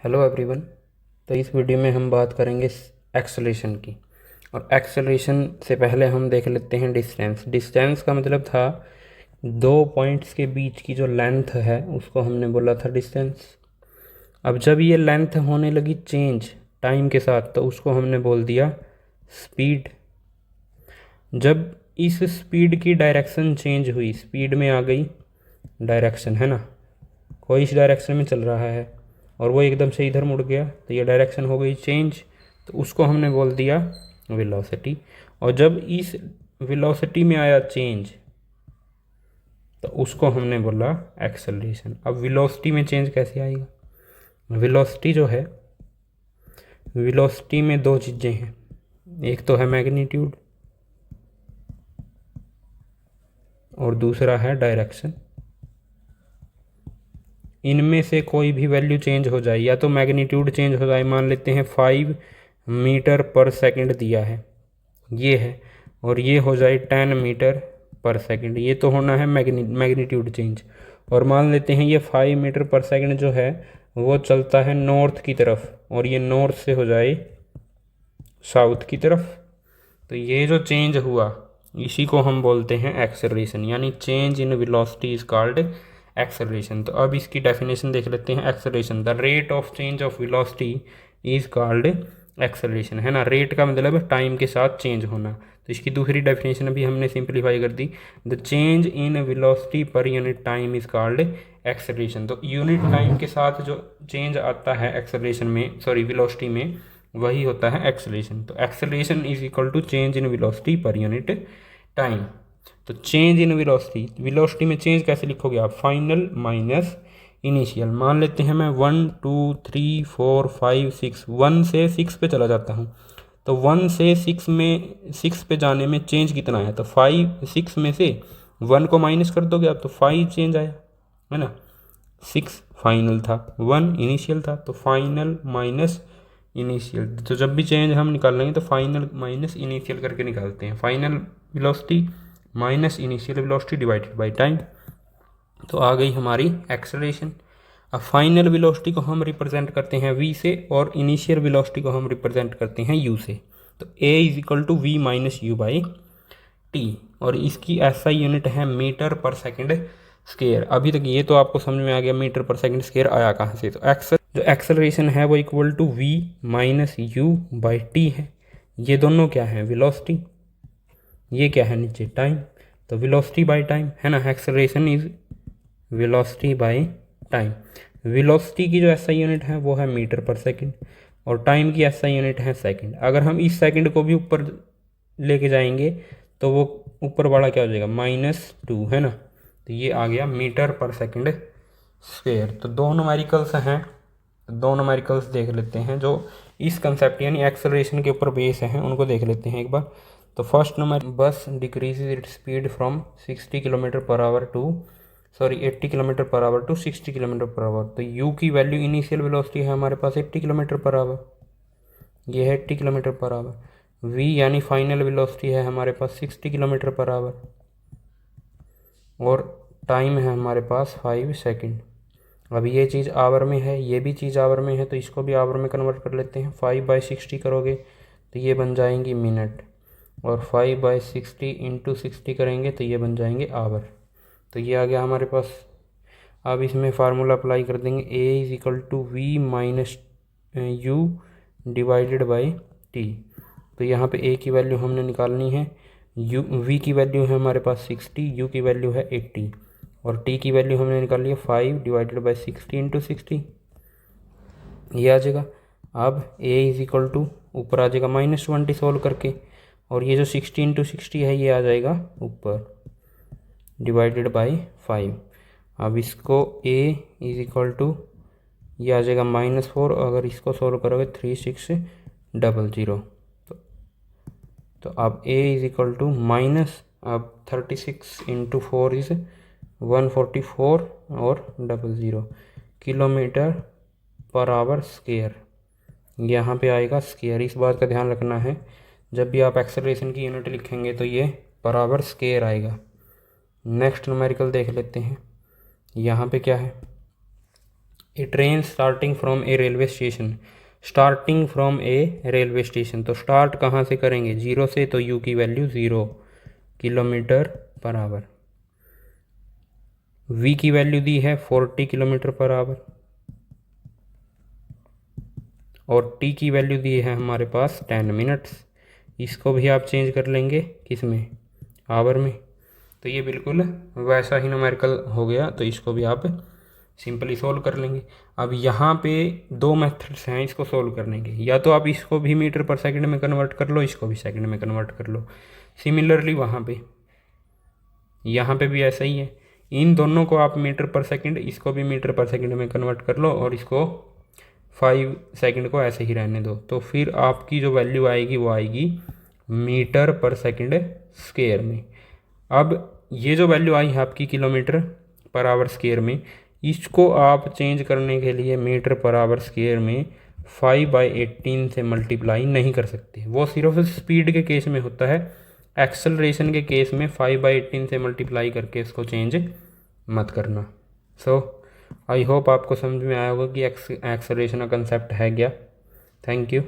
Hello everyone. तो इस video में हम बात करेंगे एक्सेलरेशन की। और एक्सेलरेशन से पहले हम देख लेते हैं डिस्टेंस। डिस्टेंस का मतलब था दो पॉइंट्स के बीच की जो लेंथ है उसको हमने बोला था डिस्टेंस। अब जब ये लेंथ होने लगी चेंज टाइम के साथ तो उसको हमने बोल दिया स्पीड। जब इस स्पीड की डायरेक्शन चेंज हुई, स्पीड में आ गई डायरेक्शन, है ना, कोई इस डायरेक्शन में चल रहा है और वो एकदम से इधर मुड़ गया तो ये डायरेक्शन हो गई चेंज, तो उसको हमने बोल दिया वेलोसिटी। और जब इस वेलोसिटी में आया चेंज तो उसको हमने बोला एक्सेलरेशन। अब वेलोसिटी में चेंज कैसे आएगा? वेलोसिटी जो है, वेलोसिटी में दो चीज़ें हैं, एक तो है मैग्नीट्यूड और दूसरा है डायरेक्शन। इनमें से कोई भी वैल्यू चेंज हो जाए, या तो मैग्नीट्यूड चेंज हो जाए, मान लेते हैं 5 मीटर पर सेकंड दिया है ये है, और ये हो जाए 10 मीटर पर सेकंड, ये तो होना है मैग्नीट्यूड चेंज। और मान लेते हैं ये 5 मीटर पर सेकंड जो है वो चलता है नॉर्थ की तरफ और ये नॉर्थ से हो जाए साउथ की तरफ, तो ये जो चेंज हुआ इसी को हम बोलते हैं एक्सेलरेशन, यानी change in velocity is called acceleration. तो अब इसकी डेफिनेशन देख लेते हैं। Acceleration, the rate of change of velocity is called acceleration, है ना। रेट का मतलब टाइम के साथ चेंज होना। तो इसकी दूसरी डेफिनेशन अभी हमने सिंप्लीफाई कर दी, the change in velocity per unit time is called acceleration. तो यूनिट टाइम के साथ जो चेंज आता है एक्सेलरेशन में, सॉरी वेलोसिटी में, वही होता है एक्सेलरेशन। तो acceleration is equal to change in velocity per unit time. तो चेंज इन वेलोसिटी, वेलोसिटी में चेंज कैसे लिखोगे आप? Final minus initial. मान लेते हैं मैं 1 2 3 4 5 6, 1 से 6 पे चला जाता हूँ, तो 1 से 6 में, 6 पे जाने में चेंज कितना आया? तो 5, 6 में से 1 को माइनस कर दोगे आप तो 5 चेंज आया, है ना। 6 फाइनल था, 1 इनिशियल था, तो फाइनल माइनस इनिशियल। तो जब भी चेंज हम निकालेंगे तो फाइनल माइनस इनिशियल करके निकालते हैं। Final velocity minus initial velocity divided by time, तो आ गई हमारी एक्सेलरेशन। अब फाइनल वेलोसिटी को हम रिप्रेजेंट करते हैं v से और इनिशियल वेलोसिटी को हम रिप्रेजेंट करते हैं u से। तो a is equal to we minus u by t, और इसकी एसआई यूनिट है मीटर पर सेकंड स्क्वायर। अभी तक ये तो आपको समझ में आ गया मीटर पर सेकंड स्क्वायर आया कहाँ से। तो जो एक्सेलरेशन है वो equal to v minus u by t है। ये दोनों क्या है? वेलोसिटी। ये क्या है नीचे? टाइम। तो वेलोसिटी बाय टाइम, है ना। Acceleration is velocity by time. Velocity की जो एसआई यूनिट है वो है मीटर पर सेकंड और टाइम की एसआई यूनिट है सेकंड। अगर हम इस सेकंड को भी ऊपर लेके जाएंगे तो वो ऊपर वाला क्या हो जाएगा? -2, है ना। तो ये आ गया मीटर पर सेकंड स्क्वायर। तो दो न्यूमेरिकल्स हैं, दो न्यूमेरिकल्स देख लेते हैं जो इस कंसेप्ट यानी एक्सेलरेशन के ऊपर बेस हैं, उनको देख लेते हैं एक बार। तो first number, bus decreases its speed from 60 kilometre per hour to, sorry 80 kilometre per hour to 60 kilometre per hour. तो यू की वैल्यू इनिशियल वेलोसिटी है हमारे पास 80 किलोमीटर पर आवर, ये है 80 किलोमीटर पर आवर। वी यानी फाइनल वेलोसिटी है हमारे पास 60 kilometre per our, और टाइम है हमारे पास 5 सेकंड। अब ये चीज़ आवर में है, ये भी चीज़ आवर में है, तो इसको भी आवर में कन्वर्ट कर लेते हैं। 5/60 करोगे तो ये बन जाएंगी मिनट, और 5/60 इंटू 60 करेंगे तो ये बन जाएंगे आवर। तो ये आ गया हमारे पास। अब इसमें फार्मूला अप्लाई कर देंगे, A is equal to we minus U divided by T. तो यहाँ पे ए की वैल्यू हमने निकालनी है, यू वी की वैल्यू है हमारे पास 60, यू की वैल्यू है 80, और टी की वैल्यू हमने निकाली है 5 डिवाइडेड बाई 60 इंटू 60, ये आ जाएगा। अब ए इज इक्वल टू ऊपर आ जाएगा -20 सोल्व करके, और ये जो 60 इंटू 60 है ये आ जाएगा ऊपर डिवाइडेड बाई 5। अब इसको a इज इक्वल टू, ये आ जाएगा -4, अगर इसको सोल्व करोगे 3600। तो अब a is equal to minus, अब 36 इंटू 4 इज 144 और 00 किलोमीटर पर आवर स्क्वायर, यहाँ पे आएगा स्क्वायर। इस बात का ध्यान रखना है, जब भी आप एक्सेलरेशन की यूनिट लिखेंगे तो ये पर आवर स्क्वायर आएगा। नेक्स्ट न्यूमेरिकल देख लेते हैं। यहाँ पे क्या है? A train starting from a railway station, starting from a railway station, तो स्टार्ट कहाँ से करेंगे, जीरो से, तो यू की value 0 kilometre per hour. V की वैल्यू दी है 40 किलोमीटर पर आवर, और टी की वैल्यू दी है हमारे पास 10 मिनट्स। इसको भी आप चेंज कर लेंगे किस में, आवर में, तो ये बिल्कुल वैसा ही न्यूमेरिकल हो गया। तो इसको भी आप सिंपली सोल्व कर लेंगे। अब यहाँ पे दो मेथड्स हैं इसको सोल्व करने के, या तो आप इसको भी मीटर पर सेकंड में कन्वर्ट कर लो, इसको भी सेकंड में कन्वर्ट कर लो। सिमिलरली वहाँ पे, यहाँ पे भी ऐसा ही है, इन दोनों को आप मीटर पर सेकंड, इसको भी मीटर पर सेकंड में कन्वर्ट कर लो, और इसको 5 सेकंड को ऐसे ही रहने दो। तो फिर आपकी जो वैल्यू आएगी वो आएगी मीटर पर सेकंड स्क्वायर में। अब ये जो वैल्यू आई है आपकी किलोमीटर पर आवर स्क्वायर में, इसको आप चेंज करने के लिए मीटर पर आवर स्क्वायर में 5/18 से मल्टीप्लाई नहीं कर सकते। वो सिर्फ स्पीड के केस में होता है, एक्सेलरेशन के केस में 5/18 से मल्टीप्लाई करके इसको चेंज मत करना। सो आई होप आपको समझ में आया होगा कि एक्सेलरेशन का कंसेप्ट है क्या। Thank you.